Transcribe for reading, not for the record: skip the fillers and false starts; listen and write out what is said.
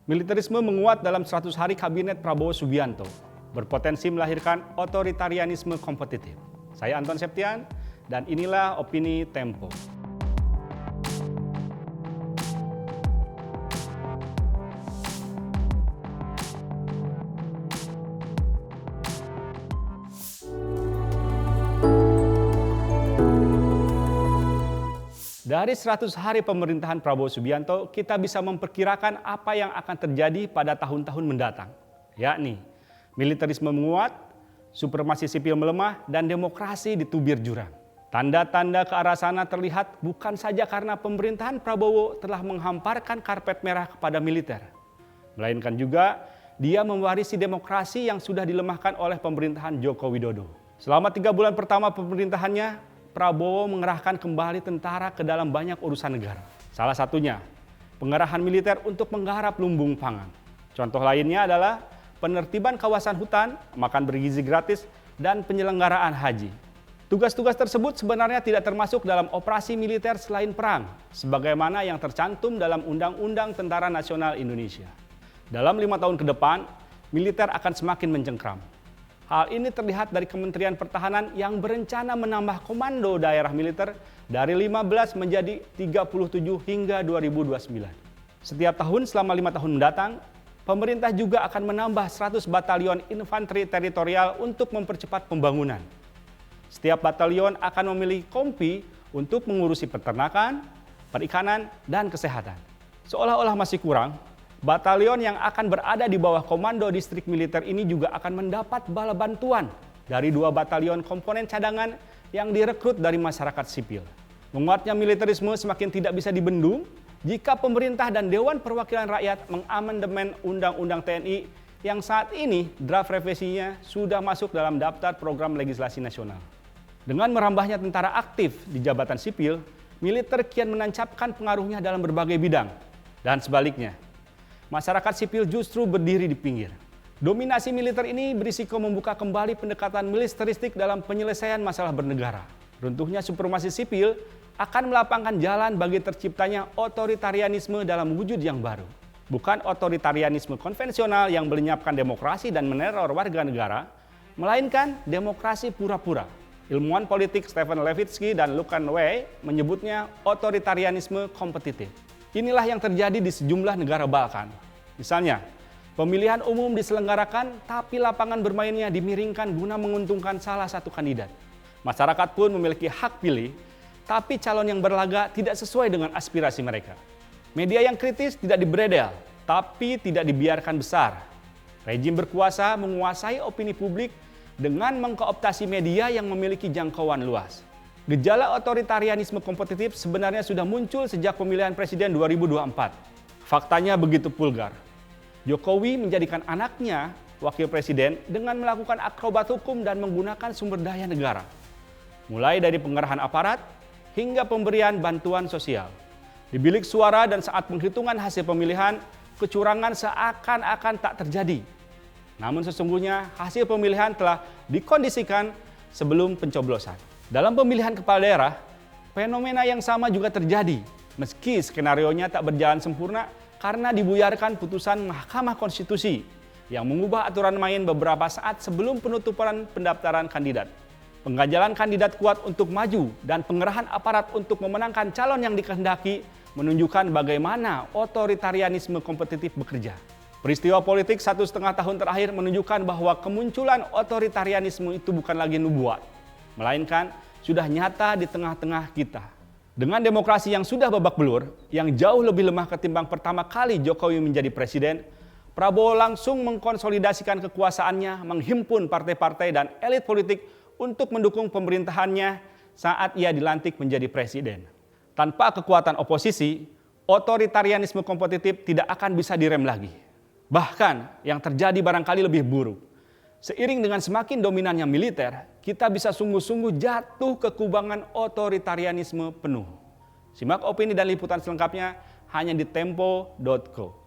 Militerisme menguat dalam 100 hari Kabinet Prabowo Subianto, berpotensi melahirkan otoritarianisme kompetitif. Saya Anton Septian, dan inilah Opini Tempo. Dari 100 hari pemerintahan Prabowo Subianto, kita bisa memperkirakan apa yang akan terjadi pada tahun-tahun mendatang, yakni militerisme menguat, supremasi sipil melemah, dan demokrasi ditubir jurang. Tanda-tanda ke arah sana terlihat bukan saja karena pemerintahan Prabowo telah menghamparkan karpet merah kepada militer, melainkan juga dia mewarisi demokrasi yang sudah dilemahkan oleh pemerintahan Joko Widodo. Selama 3 bulan pertama pemerintahannya, Prabowo mengerahkan kembali tentara ke dalam banyak urusan negara. Salah satunya, pengerahan militer untuk menggarap lumbung pangan. Contoh lainnya adalah penertiban kawasan hutan, makan bergizi gratis, dan penyelenggaraan haji. Tugas-tugas tersebut sebenarnya tidak termasuk dalam operasi militer selain perang, sebagaimana yang tercantum dalam Undang-Undang Tentara Nasional Indonesia. Dalam 5 tahun ke depan, militer akan semakin mencengkram. Hal ini terlihat dari Kementerian Pertahanan yang berencana menambah komando daerah militer dari 15 menjadi 37 hingga 2029. Setiap tahun selama 5 tahun mendatang, pemerintah juga akan menambah 100 batalion infanteri teritorial untuk mempercepat pembangunan. Setiap batalion akan memiliki kompi untuk mengurusi peternakan, perikanan, dan kesehatan. Seolah-olah masih kurang, batalion yang akan berada di bawah komando distrik militer ini juga akan mendapat bala bantuan dari 2 batalion komponen cadangan yang direkrut dari masyarakat sipil. Menguatnya militerisme semakin tidak bisa dibendung jika pemerintah dan Dewan Perwakilan Rakyat mengamandemen Undang-Undang TNI yang saat ini draft revisinya sudah masuk dalam daftar program legislasi nasional. Dengan merambahnya tentara aktif di jabatan sipil, militer kian menancapkan pengaruhnya dalam berbagai bidang. Dan sebaliknya, masyarakat sipil justru berdiri di pinggir. Dominasi militer ini berisiko membuka kembali pendekatan militeristik dalam penyelesaian masalah bernegara. Runtuhnya supremasi sipil akan melapangkan jalan bagi terciptanya otoritarianisme dalam wujud yang baru. Bukan otoritarianisme konvensional yang melenyapkan demokrasi dan meneror warga negara, melainkan demokrasi pura-pura. Ilmuwan politik Stephen Levitsky dan Lucan Wei menyebutnya otoritarianisme kompetitif. Inilah yang terjadi di sejumlah negara Balkan. Misalnya, pemilihan umum diselenggarakan tapi lapangan bermainnya dimiringkan guna menguntungkan salah satu kandidat. Masyarakat pun memiliki hak pilih, tapi calon yang berlaga tidak sesuai dengan aspirasi mereka. Media yang kritis tidak dibredel, tapi tidak dibiarkan besar. Rejim berkuasa menguasai opini publik dengan mengkooptasi media yang memiliki jangkauan luas. Gejala otoritarianisme kompetitif sebenarnya sudah muncul sejak pemilihan presiden 2024. Faktanya begitu vulgar. Jokowi menjadikan anaknya wakil presiden dengan melakukan akrobat hukum dan menggunakan sumber daya negara. Mulai dari pengerahan aparat hingga pemberian bantuan sosial. Di bilik suara dan saat penghitungan hasil pemilihan, kecurangan seakan-akan tak terjadi. Namun sesungguhnya hasil pemilihan telah dikondisikan sebelum pencoblosan. Dalam pemilihan kepala daerah, fenomena yang sama juga terjadi, meski skenarionya tak berjalan sempurna karena dibuyarkan putusan Mahkamah Konstitusi yang mengubah aturan main beberapa saat sebelum penutupan pendaftaran kandidat. Pengganjalan kandidat kuat untuk maju dan pengerahan aparat untuk memenangkan calon yang dikehendaki menunjukkan bagaimana otoritarianisme kompetitif bekerja. Peristiwa politik 1,5 tahun terakhir menunjukkan bahwa kemunculan otoritarianisme itu bukan lagi nubuat, melainkan sudah nyata di tengah-tengah kita. Dengan demokrasi yang sudah babak belur, yang jauh lebih lemah ketimbang pertama kali Jokowi menjadi presiden, Prabowo langsung mengkonsolidasikan kekuasaannya, menghimpun partai-partai dan elit politik untuk mendukung pemerintahannya saat ia dilantik menjadi presiden. Tanpa kekuatan oposisi, otoritarianisme kompetitif tidak akan bisa direm lagi. Bahkan yang terjadi barangkali lebih buruk. Seiring dengan semakin dominannya militer, kita bisa sungguh-sungguh jatuh ke kubangan otoritarianisme penuh. Simak opini dan liputan selengkapnya hanya di tempo.co.